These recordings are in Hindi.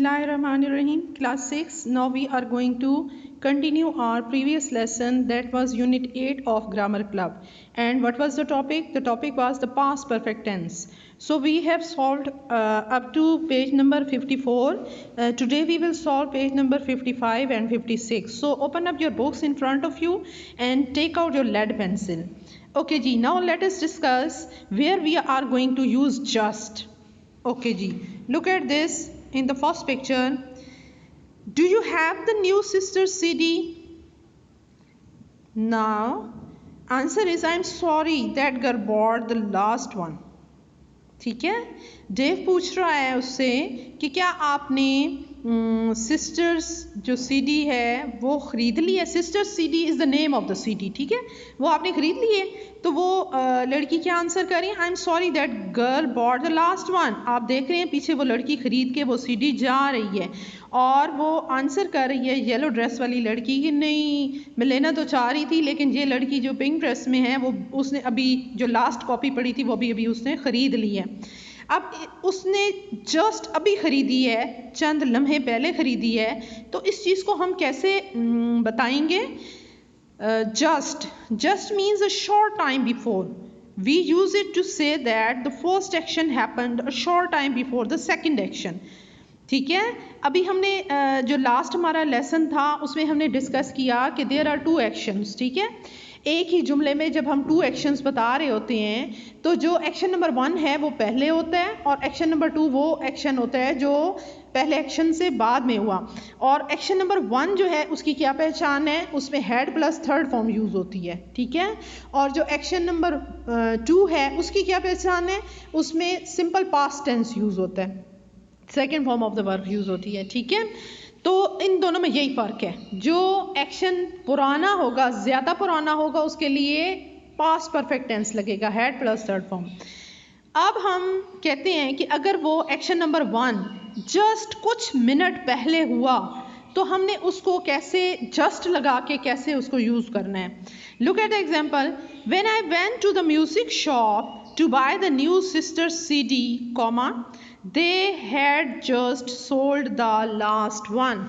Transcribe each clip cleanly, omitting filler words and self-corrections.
Bismillahirrahmanirrahim. Class 6. Now we are going to continue our previous lesson, that was Unit 8 of Grammar Club. And what was the topic? The topic was the past perfect tense. So we have solved up to page number 54. Today we will solve page number 55 and 56. So open up your books in front of you and take out your lead pencil. Okay ji, now let us discuss where we are going to use just. Okay ji, look at this. In the first picture, do you have the new Sisters CD? Now, answer is I'm sorry that girl bought the last one. ठीक है, डेव पूछ रहा है उससे कि क्या आपने सिस्टर्स जो सीडी है वो ख़रीद ली है. Sisters CD is the name of the CD. ठीक है, वो आपने ख़रीद ली है. तो वो लड़की क्या आंसर कर रही है? I am sorry that girl bought the last one. आप देख रहे हैं पीछे वो लड़की ख़रीद के वो सीडी जा रही है और वो आंसर कर रही है येलो ड्रेस वाली लड़की कि नहीं, मैं लेना तो चाह रही थी लेकिन ये लड़की जो पिंक ड्रेस में है वो उसने अभी जो लास्ट कॉपी पड़ी थी वो अभी उसने ख़रीद ली है. अब उसने जस्ट अभी ख़रीदी है, चंद लम्हे पहले ख़रीदी है, तो इस चीज़ को हम कैसे बताएंगे? just means a short time before. We use it to say that the first action happened a short time before the second action. ठीक है, अभी हमने जो लास्ट हमारा लेसन था उसमें हमने डिस्कस किया कि देयर आर टू एक्शंस. ठीक है, एक ही जुमले में जब हम टू एक्शंस बता रहे होते हैं तो जो एक्शन नंबर 1 है वो पहले होता है और एक्शन नंबर 2 वो एक्शन होता है जो पहले एक्शन से बाद में हुआ. और एक्शन नंबर 1 जो है उसकी क्या पहचान है? उसमें head plus third form use होती है. ठीक है, और जो एक्शन नंबर 2 है उसकी क्या पहचान है? उसमें सिंपल पास्ट टेंस यूज़ होता है, second form of the verb use होती है. ठीक है, तो इन दोनों में यही फ़र्क है. जो एक्शन पुराना होगा, ज़्यादा पुराना होगा, उसके लिए पास्ट परफेक्ट टेंस लगेगा, हेड प्लस थर्ड फॉर्म. अब हम कहते हैं कि अगर वो एक्शन नंबर 1 जस्ट कुछ मिनट पहले हुआ तो हमने उसको कैसे जस्ट लगा के कैसे उसको यूज़ करना है. Look at the example. When I went to the music shop to buy the new sisters CD, comma, they had just sold the last one.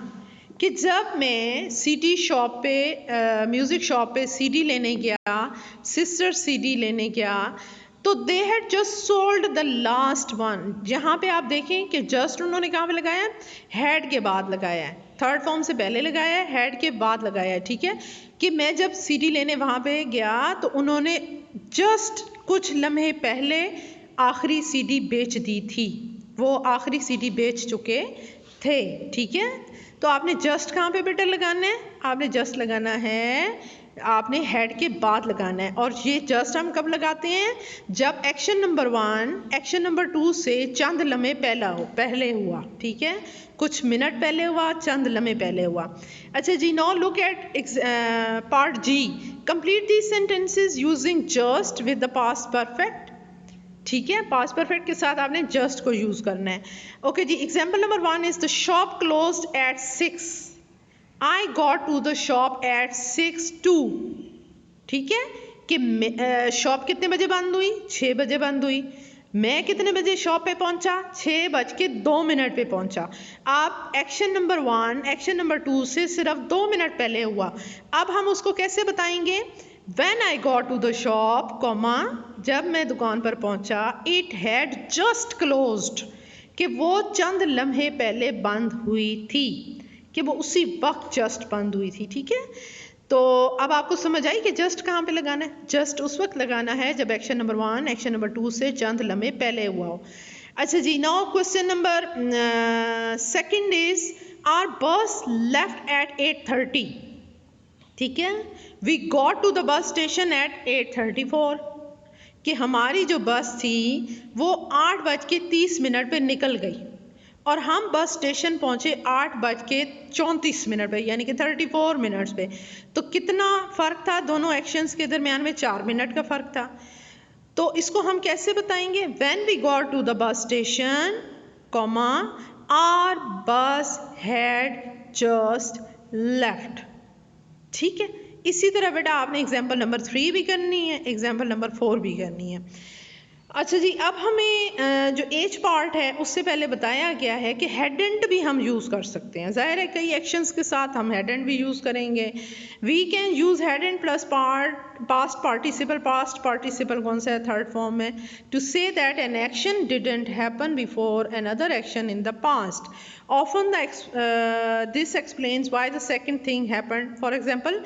कि जब मैं सीडी शॉप पे म्यूज़िक शॉप पे सीडी लेने गया, सिस्टर सीडी लेने गया, तो they had just sold the last one. जहाँ पे आप देखें कि just उन्होंने कहाँ पे लगाया है? head के बाद लगाया है, थर्ड फॉर्म से पहले लगाया है, head के बाद लगाया है. ठीक है, कि मैं जब सीडी लेने वहाँ पे गया तो उन्होंने just कुछ लम्हे पहले आखिरी सीडी बेच दी थी, वो आखिरी सीडी बेच चुके थे. ठीक है, तो आपने जस्ट कहाँ पे बेटा लगाना है? आपने जस्ट लगाना है, आपने हेड के बाद लगाना है. और ये जस्ट हम कब लगाते हैं? जब एक्शन नंबर 1 एक्शन नंबर 2 से चंद लम्हे पहले हुआ. ठीक है, कुछ मिनट पहले हुआ, चंद लम्हे पहले हुआ. अच्छा जी, now look at part G. Complete these sentences using just with the past perfect. ठीक है, पास्ट परफेक्ट के साथ आपने जस्ट को यूज़ करना है. ओके जी, example number 1 is the shop closed at 6. I got to the shop at 6:02. ठीक है, कि शॉप कितने बजे बंद हुई? 6 बजे बंद हुई. मैं कितने बजे शॉप पे पहुंचा? 6:02 पे पहुंचा. आप एक्शन नंबर 1 एक्शन नंबर 2 से सिर्फ 2 मिनट पहले हुआ. अब हम उसको कैसे बताएंगे? When I got to the shop, comma, जब मैं दुकान पर पहुंचा, it had just closed, कि वो चंद लम्हे पहले बंद हुई थी, कि वो उसी वक्त जस्ट बंद हुई थी. ठीक है, तो अब आपको समझ आई कि जस्ट कहाँ पे लगाना है? जस्ट उस वक्त लगाना है जब एक्शन नंबर 1 एक्शन नंबर 2 से चंद लम्हे पहले हुआ हो. अच्छा जी, now question number 2 is our bus left at 8:30. ठीक है, we got to the bus station at 8:34. कि हमारी जो बस थी वो 8:30 पे निकल गई और हम बस स्टेशन पहुंचे 8:34 पे, यानी कि 34 मिनट्स पे. तो कितना फ़र्क था दोनों एक्शंस के दरमियान में? 4 मिनट का फ़र्क था. तो इसको हम कैसे बताएंगे? When we got to the bus station, comma, our bus had just left. ठीक है, इसी तरह बेटा आपने एग्जाम्पल नंबर 3 भी करनी है, एग्जाम्पल नंबर 4 भी करनी है. अच्छा जी, अब हमें जो एच पार्ट है उससे पहले बताया गया है कि हेड एंड भी हम यूज़ कर सकते हैं। ज़ाहिर है कई एक्शंस के साथ हम हेड एंड भी यूज़ करेंगे। We can use had and plus past participle कौन सा है थर्ड फॉर्म में, to say that an action didn't happen before another action in the past. Often this explains why the second thing happened. For example,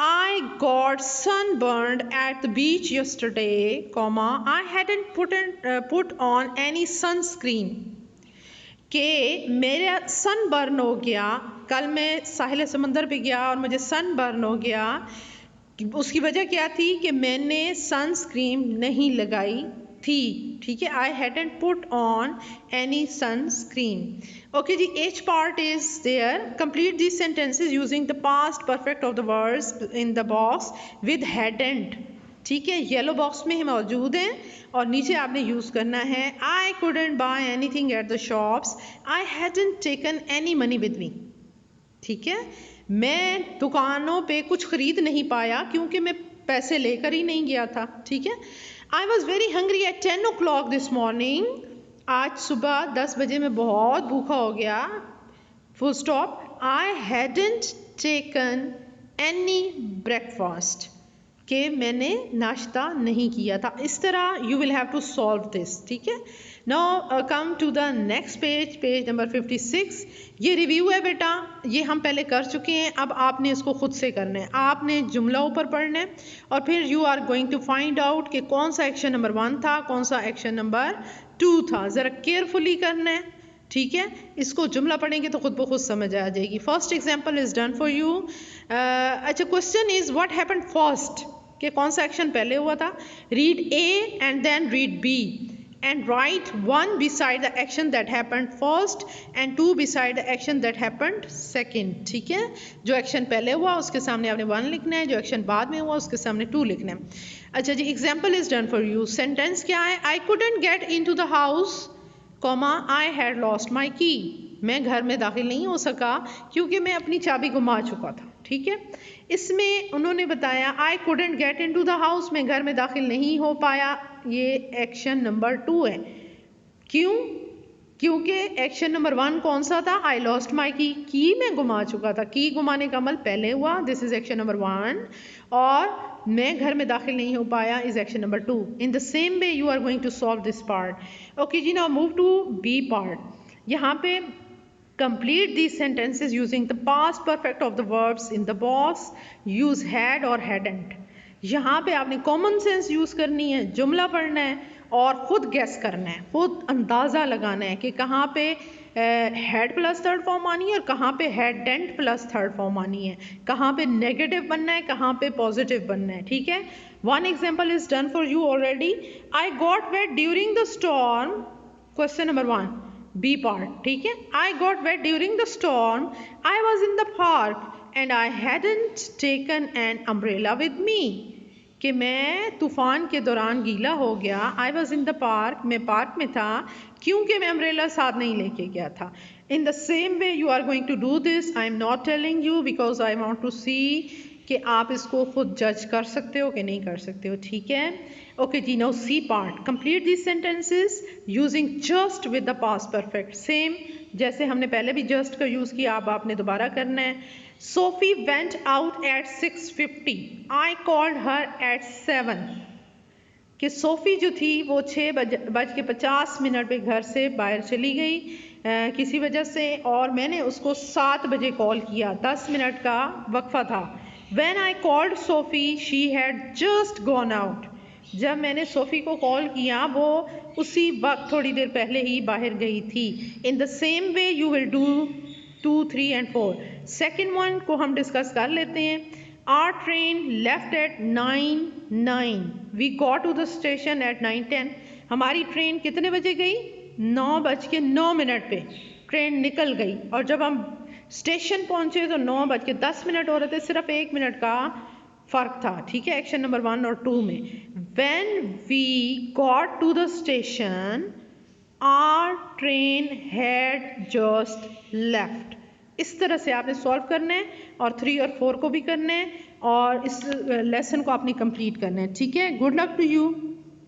I got sunburned at the beach yesterday, comma, I hadn't put on any sunscreen. कि मेरा सन बर्न हो गया, कल मैं साहिल समंदर पे गया और मुझे सन बर्न हो गया। उसकी वजह क्या थी कि मैंने सनस्क्रीन नहीं लगाई थी। ठीक है, I hadn't put on any sunscreen. Okay जी, H part is there. Complete this sentences using the past perfect of the words in the box with hadn't. ठीक है, येलो बॉक्स में मौजूद हैं और नीचे आपने यूज़ करना है। I couldn't buy anything at the shops, I hadn't taken any money with me. ठीक है, मैं दुकानों पे कुछ खरीद नहीं पाया क्योंकि मैं पैसे लेकर ही नहीं गया था। ठीक है, I was very hungry at 10 o'clock this morning. आज सुबह 10 बजे मैं बहुत भूखा हो गया। Full stop. I hadn't taken any breakfast, कि मैंने नाश्ता नहीं किया था। इस तरह you will have to solve this. ठीक है, now come to the next page, page number 56। ये रिव्यू है बेटा, ये हम पहले कर चुके हैं, अब आपने इसको खुद से करना है। आपने जुमला ऊपर पढ़ना है और फिर you are going to find out कि कौन सा एक्शन नंबर 1 था, कौन सा एक्शन नंबर 2 था। ज़रा केयरफुली करना है। ठीक है, इसको जुमला पढ़ेंगे तो खुद ब खुद समझ आ जाएगी। First example is done for you. अच्छा, question is what happened first, कि कौन सा एक्शन पहले हुआ था। Read A and then read B and write 1 beside the action that happened first and 2 beside the action that happened second। ठीक है, जो एक्शन पहले हुआ उसके सामने आपने 1 लिखना है, जो एक्शन बाद में हुआ उसके सामने 2 लिखना है। अच्छा जी, example is done for you. Sentence क्या है, I couldn't get into the house, comma, I had lost my key. मैं घर में दाखिल नहीं हो सका क्योंकि मैं अपनी चाबी गुमा चुका था। ठीक है, इसमें उन्होंने बताया आई couldn't get into the house, मैं घर में दाखिल नहीं हो पाया। ये एक्शन नंबर 2 है। क्यों? क्योंकि एक्शन नंबर 1 कौन सा था, आई लॉस्ट माई की मैं गुमा चुका था। की गुमाने का अमल पहले हुआ, दिस इज एक्शन नंबर 1, और मैं घर में दाखिल नहीं हो पाया is action number 2। In the same way you are going to solve this part. Okay जी, now move to B part. यहाँ पे complete these sentences using the past perfect of the verbs in the box, use had or hadn't। यहाँ पे आपने कॉमन सेंस यूज़ करनी है, जुमला पढ़ना है और ख़ुद गैस करना है, खुद अंदाज़ा लगाना है कि कहाँ पे हैड प्लस थर्ड फॉर्म आनी है और कहाँ पे हैडेंट प्लस थर्ड फॉर्म आनी है, कहाँ पे नेगेटिव बनना है, कहाँ पे पॉजिटिव बनना है। ठीक है, 1 example is done for you already। I got wet during the storm, question number 1, B part. ठीक है, I got wet during the storm, I was in the park and I hadn't taken an umbrella with me, कि मैं तूफान के दौरान गीला हो गया। I was in the park, मैं पार्क में था क्योंकि मैं अम्ब्रेला साथ नहीं लेके गया था। In the same way you are going to do this. I am not telling you because I want to see कि आप इसको खुद जज कर सकते हो कि नहीं कर सकते हो। ठीक है, ओके जी, now C part. Complete this sentences using just with the past perfect. Same जैसे हमने पहले भी जस्ट का यूज़ किया, अब आपने दोबारा करना है। Sophie went out at 6:50, I called her at 7, कि सोफ़ी जो थी वो 6:50 पे घर से बाहर चली गई किसी वजह से, और मैंने उसको 7 बजे कॉल किया, 10 मिनट का वक्फा था। When I called Sophie, she had just gone out। जब मैंने सोफ़ी को कॉल किया वो उसी वक्त थोड़ी देर पहले ही बाहर गई थी। इन the same way you will do 2, 3 and 4। Second one को हम डिस्कस कर लेते हैं। Our train left at 9:09, we got to the station at 9:10। हमारी ट्रेन कितने बजे गई, 9:09 पे ट्रेन निकल गई, और जब हम स्टेशन पहुंचे तो 9:10 हो रहे थे, सिर्फ 1 मिनट का फ़र्क था। ठीक है, एक्शन नंबर 1 और 2 में। When we got to the station, our train had just left। इस तरह से आपने सॉल्व करना है और 3 और 4 को भी करना है और इस लेसन को आपने कंप्लीट करना है। ठीक है, गुड लक टू यू।